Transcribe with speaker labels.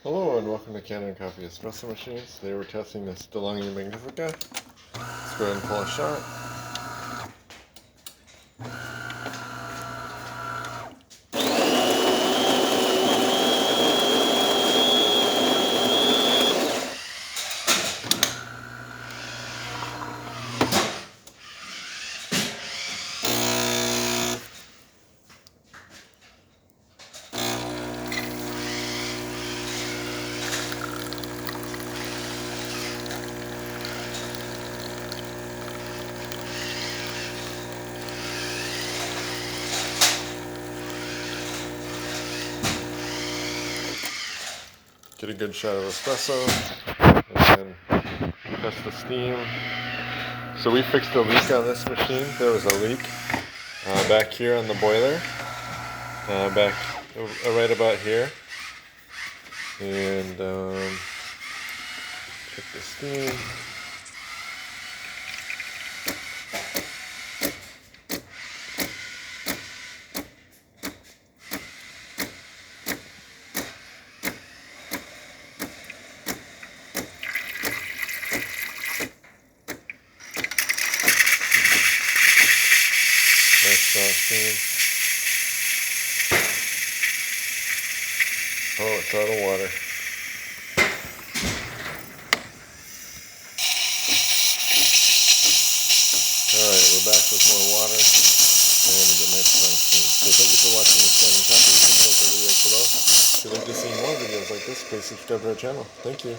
Speaker 1: Hello and welcome to Kanen Coffee Espresso Machines. Today we're testing this Delonghi Magnifica. Let's go ahead and pull a shot. Get a good shot of espresso and then test the steam. So we fixed a leak on this machine. There was a leak back here on the boiler, back right about here. And check the steam. Nice strong steam. Oh, it's out of water. Alright, we're back with more water and we get nice strong steam. So thank you for watching this Kanen Coffee. Please like the videos below. If you'd like to see more videos like this, please subscribe to our channel. Thank you.